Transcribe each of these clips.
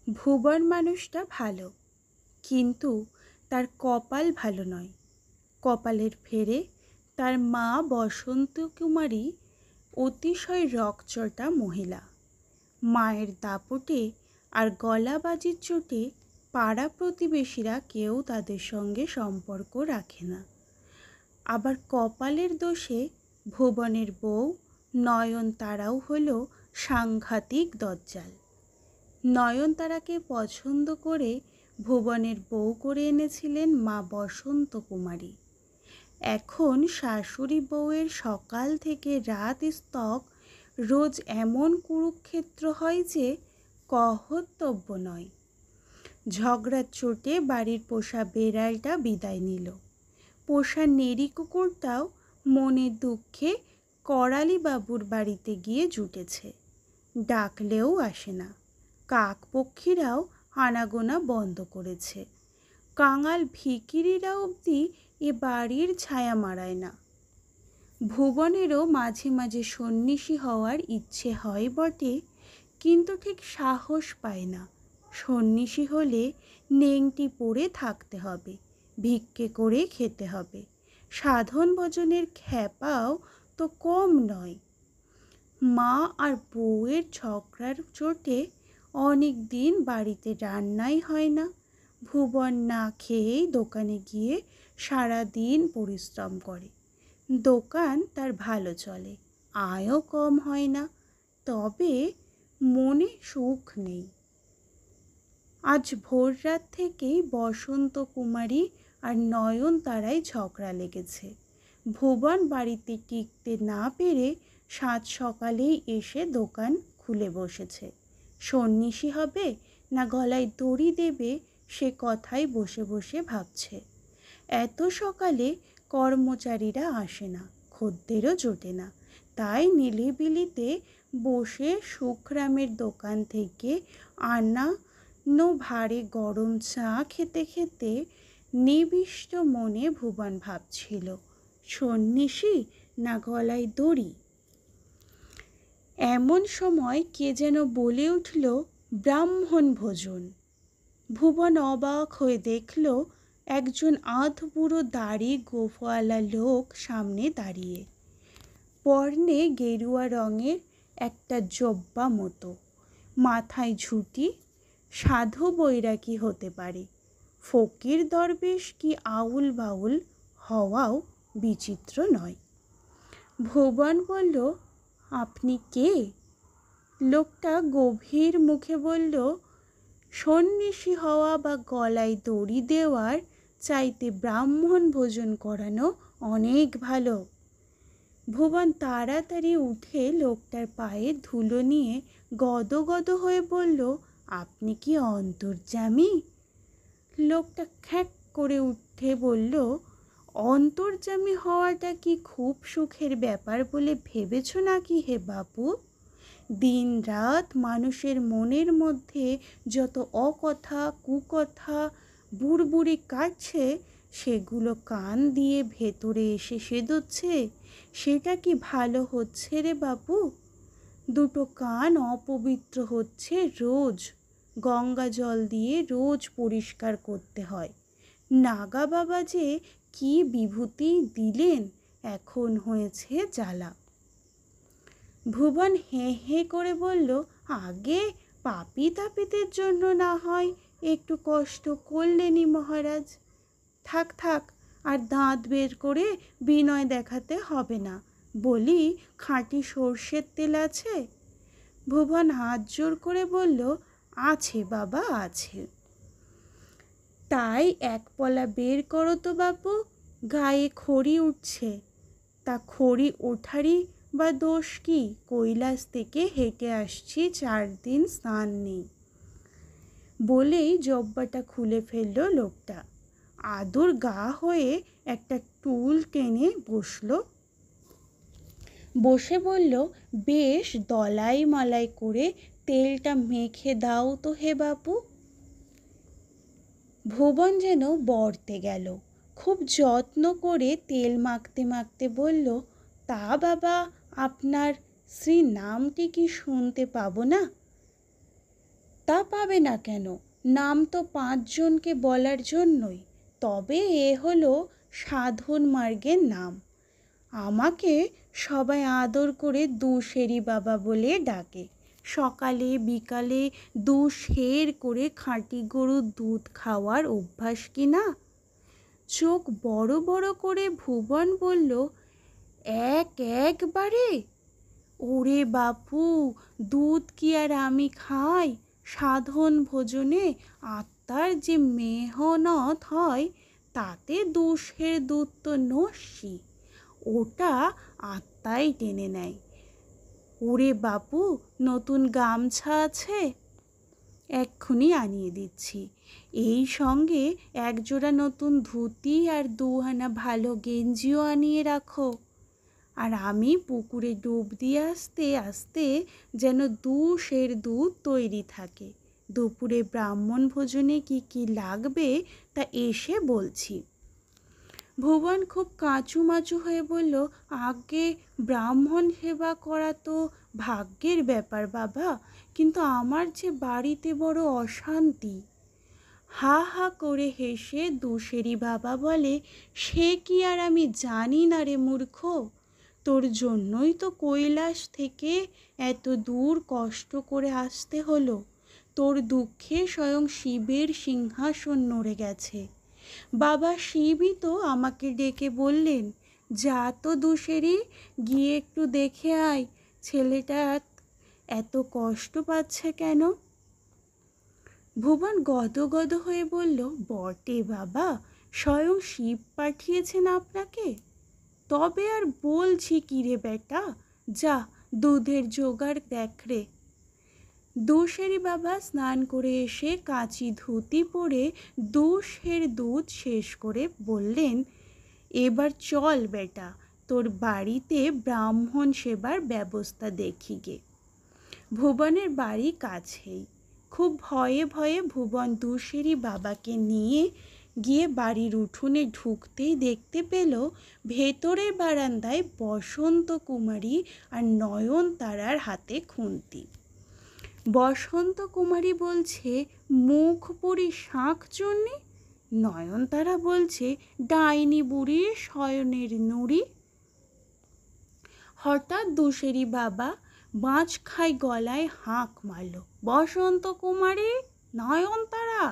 ভুবন মানুষটা ভালো, কিন্তু তার কপাল ভালো নয়। কপালের ফেরে তার মা বসন্ত কুমারী অতিশয় রকচটা মহিলা। মায়ের দাপটে আর গলাবাজির চোটে পাড়া প্রতিবেশীরা কেউ তাদের সঙ্গে সম্পর্ক রাখে না। আবার কপালের দোষে ভুবনের বউ নয়নতারাও হলো সাংঘাতিক দজ্জাল। নয়নতারাকে পছন্দ করে ভুবনের বউ করে এনেছিলেন মা বসন্ত কুমারী। এখন শাশুড়ি বউয়ের সকাল থেকে রাত স্তক রোজ এমন কুরুক্ষেত্র হয় যে কহতব্য নয়। ঝগড়ার চোটে বাড়ির পোষা বেড়ালটা বিদায় নিল। পোষা নেড়ি কুকুরটাও মনের দুঃখে করালিবাবুর বাড়িতে গিয়ে জুটেছে। ডাকলেও আসে না। কাকপক্ষীরাও আনাগোনা বন্ধ করেছে। কাঙাল ভিখিরিরা অবধি এ বাড়ির ছায়া মাড়ায় না। ভুবনেরও মাঝে মাঝে সন্ন্যাসী হওয়ার ইচ্ছে হয় বটে, কিন্তু ঠিক সাহস পায় না। সন্ন্যাসী হলে নেংটি পরে থাকতে হবে, ভিক্ষে করে খেতে হবে। সাধন ভজনের খ্যাপাও তো কম নয়। মা আর বউয়ের ঝগড়ার চোটে অনেক দিন বাড়িতে রান্নাই হয় না। ভুবন না খেয়েই দোকানে গিয়ে সারা দিন পরিশ্রম করে। দোকান তার ভালো চলে, আয়ও কম হয় না, তবে মনে সুখ নেই। আজ ভোর রাত থেকেই বসন্ত কুমারী আর নয়নতারায় ঝগড়া লেগেছে। ভুবন বাড়িতে টিকতে না পেরে সাত সকালেই এসে দোকান খুলে বসেছে। সন্ন্যাসী হবে না গলায় দড়ি দেবে সে কথাই বসে বসে ভাবছে। এত সকালে কর্মচারীরা আসে না, খদ্দেরও জোটে না। তাই নিলিবিলিতে বসে সুখরামের দোকান থেকে আনানো ভারে গরম চা খেতে খেতে নিবিষ্ট মনে ভুবন ভাবছিল, সন্ন্যাসী না গলায় দড়ি। এমন সময় কে যেন বলে উঠল, ব্রাহ্মণ ভোজন। ভুবন অবাক হয়ে দেখল একজন আধবুড়ো দাড়ি গোঁফওয়ালা লোক সামনে দাঁড়িয়ে। পরনে গেরুয়া রঙের একটা জব্বা মতো, মাথায় ঝুঁটি। সাধু বৈরাগী হতে পারে, ফকির দরবেশ কি আউল বাউল হওয়াও বিচিত্র নয়। ভুবন বলল, আপনি কে? লোকটা গভীর মুখে বলল, সন্ন্যাসী হওয়া বা গলায় দড়ি দেওয়ার চাইতে ব্রাহ্মণ ভোজন করানো অনেক ভালো। ভুবন তাড়াতাড়ি উঠে লোকটার পায়ে ধুলো নিয়ে গদগদ হয়ে বলল, আপনি কি অন্তর্যামী? লোকটা খ্যাঁক করে উঠে বলল, অন্তর্যামী হওয়াটা কি খুব সুখের ব্যাপার বলে ভেবেছ নাকি হে বাপু? দিন রাত মানুষের মনের মধ্যে যত অকথা কুকথা বুড়বুড়ি কাটছে, সেগুলো কান দিয়ে ভেতরে এসে সেদুচ্ছে, সেটা কি ভালো হচ্ছে রে বাপু? দুটো কান অপবিত্র হচ্ছে রোজ, গঙ্গা জল দিয়ে রোজ পরিষ্কার করতে হয়। নাগা বাবা যে কি বিভূতি দিলেন, এখন হয়েছে জ্বালা। ভুবন হেঁ হেঁ করে বলল, আগে পাপী তাপীদের জন্য না হয় একটু কষ্ট করলেনই মহারাজ। থাক থাক, আর দাঁত বের করে বিনয় দেখাতে হবে না। বলি, খাঁটি সর্ষের তেল আছে? ভুবন হাত জোর করে বলল, আছে বাবা, আছে। তাই এক পলা বের করো তো বাপু, গায়ে খড়ি উঠছে। তা খড়ি ওঠারই বা দোষ কি? কৈলাস থেকে হেঁটে আসছি, 4 দিন স্নান নেই। বলেই জব্বাটা খুলে ফেলল লোকটা। আদর গা হয়ে একটা টুল টেনে বসল, বসে বলল, বেশ দলাই মালাই করে তেলটা মেখে দাও তো হে বাপু। ভুবন যেন বর্তে গেল। খুব যত্ন করে তেল মাখতে মাখতে বলল, তা বাবা, আপনার শ্রী নামটি কি শুনতে পাবো না? তা পাবে না কেন? নাম তো 5 জনকে বলার জন্যই। তবে এ হলো সাধন মার্গের নাম। আমাকে সবাই আদর করে দুশেরি বাবা বলে ডাকে। সকালে বিকালে 2 সের করে খাঁটি গরুর দুধ খাওয়ার অভ্যাস কি না? চোখ বড় বড় করে ভুবন বলল, একবারে? ওরে বাপু, দুধ কি আর আমি খাই? সাধন ভোজনে আত্মার যে মেহনত হয় তাতে 2 সের দুধ তো নস্যি, ওটা আত্মাই টেনে নেয়। ওরে বাপু, নতুন গামছা আছে? এক্ষুনি আনিয়ে দিচ্ছি। এই সঙ্গে 1 জোড়া নতুন ধুতি আর 2 আনা ভালো গেঞ্জিও আনিয়ে রাখো। আর আমি পুকুরে ডুব দিয়ে আসতে আসতে যেন 2 সের দুধ তৈরি থাকে। দুপুরে ব্রাহ্মণ ভোজনে কি কি লাগবে তা এসে বলছি। ভুবন খুব কাঁচুমাচু হয়ে বলল, আগে ব্রাহ্মণ সেবা করা তো ভাগ্যের ব্যাপার বাবা, কিন্তু আমার যে বাড়িতে বড় অশান্তি। হা হা করে হেসে দুশেরি বাবা বলে, সে কি আর আমি জানি না রে মূর্খ? তোর জন্যই তো কৈলাস থেকে এত দূর কষ্ট করে আসতে হলো। তোর দুঃখে স্বয়ং শিবের সিংহাসন নড়ে গেছে। বাবা শিবই তো আমাকে ডেকে বললেন, যা তো দুশেরি, গিয়ে একটু দেখে আয় ছেলেটা এত কষ্ট পাচ্ছে কেন। ভুবন গদগদ হয়ে বলল, বটে বাবা, স্বয়ং শিব পাঠিয়েছেন আপনাকে? তবে আর বলছি কি রে বেটা, যা দুধের জোগাড় দেখ রে। দুশেরি বাবা স্নান করে এসে কাঁচি ধুতি পরে 2 সের দুধ শেষ করে বললেন, এবার চল বেটা, তোর বাড়িতে ব্রাহ্মণ সেবার ব্যবস্থা দেখি গে। ভুবনের বাড়ি কাছেই। খুব ভয়ে ভয়ে ভুবন দুশেরি বাবাকে নিয়ে গিয়ে বাড়ির উঠোনে ঢুকতেই দেখতে পেল ভেতরের বারান্দায় বসন্ত কুমারী আর নয়নতারার হাতে খুন্তি। বসন্ত কুমারী বলছে, মুখ পুরি শাঁখ চুন্নি। নয়নতারা বলছে, ডাইনি বুড়ির শয়নের নুড়ি। হঠাৎ দুশেরি বাবা বাঁচ খাই গলায় হাঁক মারল, বসন্ত কুমারী, নয়নতারা,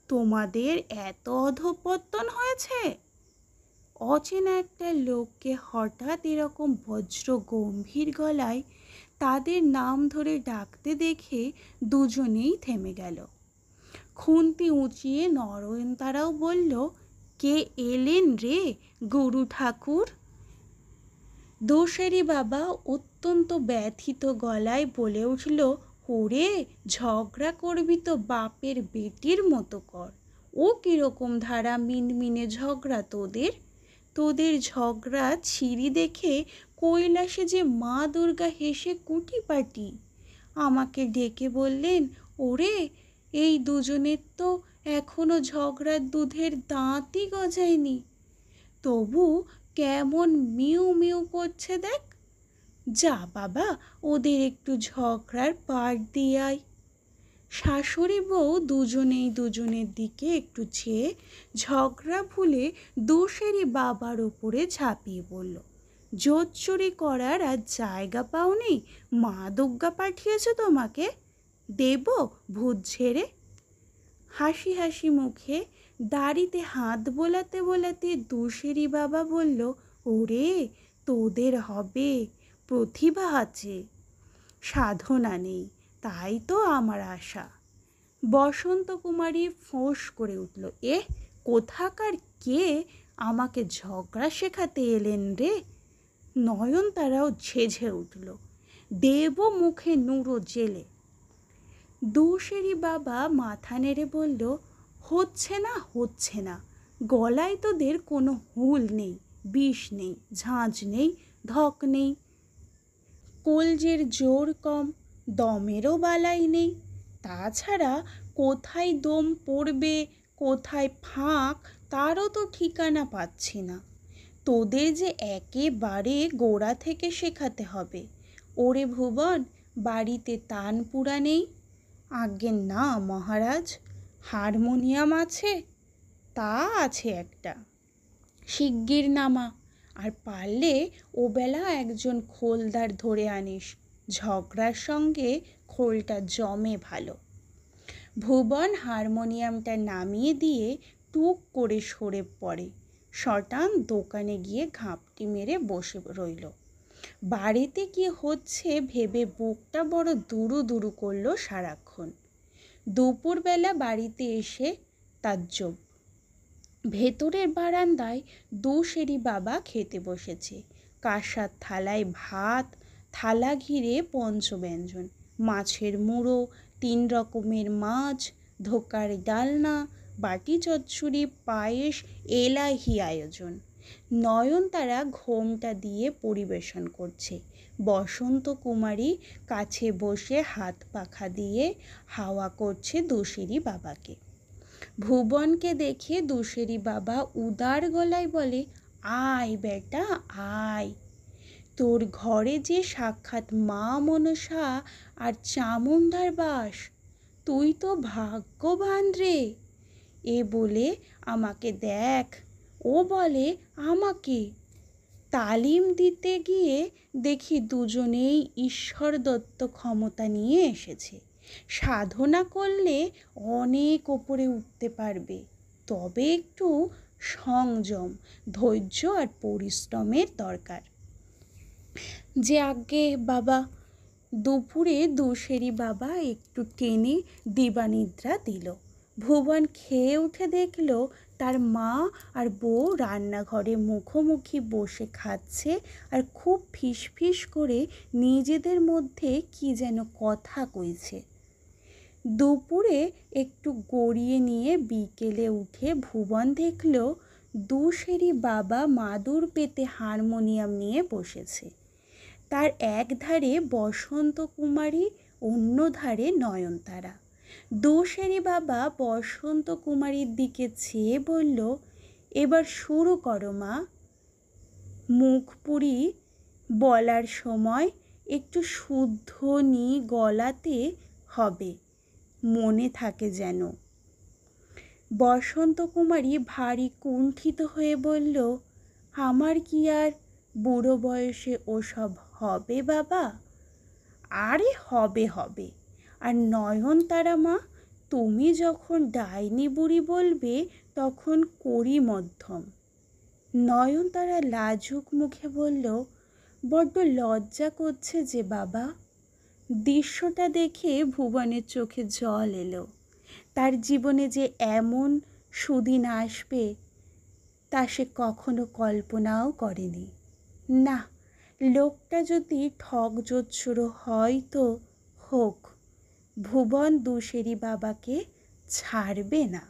তোমাদের এত অধঃপতন হয়েছে? অচেনা একটা লোককে হঠাৎ এরকম বজ্র গম্ভীর গলায় তাদের নাম ধরে ডাকতে দেখে দুজনেই থেমে গেল। খুন্তি উঁচিয়ে নয়নতারাও বলল, কে এলেন রে গুরু ঠাকুর? দুশেরি বাবা অত্যন্ত ব্যথিত গলায় বলে উঠল, ওরে, ঝগড়া করবি তো বাপের বেটির মতো কর। ও কীরকম ধারা মিনমিনে ঝগড়া তোদের? তোদের ঝগড়া ছিরি দেখে কৈলাসে যে মা দুর্গা হেসে কুটিপাটি। আমাকে ডেকে বললেন, ওরে, এই দুজনের তো এখনো ঝগড়ার দুধের দাঁতই গজায়নি, তবু কেমন মিউ মিউ করছে দেখ। যা বাবা, ওদের একটু ঝগড়ার পাট দিয়ে আয়। শাশুড়ি বউ দুজনেই দুজনের দিকে একটু চেয়ে ঝগড়া ভুলে দুশেরি বাবার ওপরে ঝাঁপিয়ে পড়ল। জোচ্চুরি করার আর জায়গা পাওনি? মা দুর্গা পাঠিয়েছে তোমাকে? দেব ভূত ঝেড়ে। হাসি হাসি মুখে দাড়িতে হাত বোলাতে বোলাতে দুশেরি বাবা বলল, ওরে, তোদের হবে, প্রতিভা আছে, সাধনা নেই, তাই তো আমার আশা। বসন্ত কুমারী ফোঁস করে উঠল, কোথাকার কে আমাকে ঝগড়া শেখাতে এলেন রে? নয়নতারাও ঝেঝে উঠল, দেব মুখে নুরো জেলে। দুশেরি বাবা মাথা নেড়ে বলল, হচ্ছে না, গলায় তোদের কোনো হুল নেই, বিষ নেই, ঝাঁঝ নেই, ধক নেই, কলজের জোর কম, দমেরও বালাই নেই। তাছাড়া কোথায় দম পড়বে কোথায় ফাঁক তারও তো ঠিকানা পাচ্ছি না। তোদের যে একেবারে গোড়া থেকে শেখাতে হবে। ওরে ভুবন, বাড়িতে তানপুরা নেই? আজ্ঞে না মহারাজ, হারমোনিয়াম আছে, তা আছে একটা, শিগগির নামা, আর পারলে ওবেলা একজন খোলদার ধরে আনিস, ঝগড়ার সঙ্গে খোলটা জমে ভালো। ভুবন হারমোনিয়ামটা নামিয়ে দিয়ে টুক করে সরে পড়ে। শটান দোকানে গিয়ে ঘাপটি মেরে বসে রইল। বাড়িতে কি হচ্ছে ভেবে বুকটা বড় দুরু দুরু করলো সারাক্ষণ। দুপুরবেলা বাড়িতে এসে তাজ্জব, ভেতরের বারান্দায় দুশেরি বাবা খেতে বসেছে। কাঁসার থালায় ভাত, থালা ঘিরে পঞ্চব্যঞ্জন, মাছের মুড়ো, 3 রকমের মাছ, ধোকার ডালনা, বাটি চচ্চড়ি, পায়েস, এলাহি আয়োজন। নয়নতারা ঘোমটা দিয়ে পরিবেশন করছে। বসন্ত কুমারী কাছে বসে হাত পাখা দিয়ে হাওয়া করছে দুশেরি বাবাকে। ভুবনকে দেখে দুশেরি বাবা উদার গলায় বলে, আয় বেটা আয়, তোর ঘরে যে সাক্ষাৎ মা মনসা আর চামুন্ডার বাস, তুই তো ভাগ্যবান রে। এ বলে আমাকে দেখ, ও বলে আমাকে। তালিম দিতে গিয়ে দেখি দুজনেই ঈশ্বর দত্ত ক্ষমতা নিয়ে এসেছে। সাধনা করলে অনেক ওপরে উঠতে পারবে, তবে একটু সংযম, ধৈর্য আর পরিশ্রমের দরকার। যে আজ্ঞে বাবা। দুপুরে দুশেরি বাবা একটু টেনে দিবানিদ্রা দিল। ভুবন খেয়ে উঠে দেখল তার মা আর বউ রান্নাঘরে মুখোমুখি বসে খাচ্ছে আর খুব ফিসফিস করে নিজেদের মধ্যে কি যেন কথা কইছে। দুপুরে একটু গড়িয়ে নিয়ে বিকেলে উঠে ভুবন দেখল দুশেরি বাবা মাদুর পেতে হারমোনিয়াম নিয়ে বসেছে। তার এক ধারে বসন্ত কুমারী, অন্য ধারে নয়নতারা। দুশেরি বাবা বসন্ত কুমারীর দিকে চেয়ে বলল, এবার শুরু করো মা। মুখ পুরি বলার সময় একটু শুদ্ধ নি গলাতে হবে, মনে থাকে যেন। বসন্ত কুমারী ভারী কুণ্ঠিত হয়ে বলল, আমার কি আর বুড়ো বয়সে ওসব হবে বাবা? আরে হবে হবে। আর নয়নতারা মা, তুমি যখন ডাইনি বুড়ি বলবে তখন করি মধ্যম। নয়নতারা লাজুক মুখে বলল, বড্ড লজ্জা করছে যে বাবা। দৃশ্যটা দেখে ভুবনের চোখে জল এলো। তার জীবনে যে এমন সুদিন আসবে তা সে কখনো কল্পনাও করেনি। না, লোকটা যদি ঠক জোচ্চুরো হয় তো হোক, ভুবন দুশেরি বাবাকে ছাড়বে না।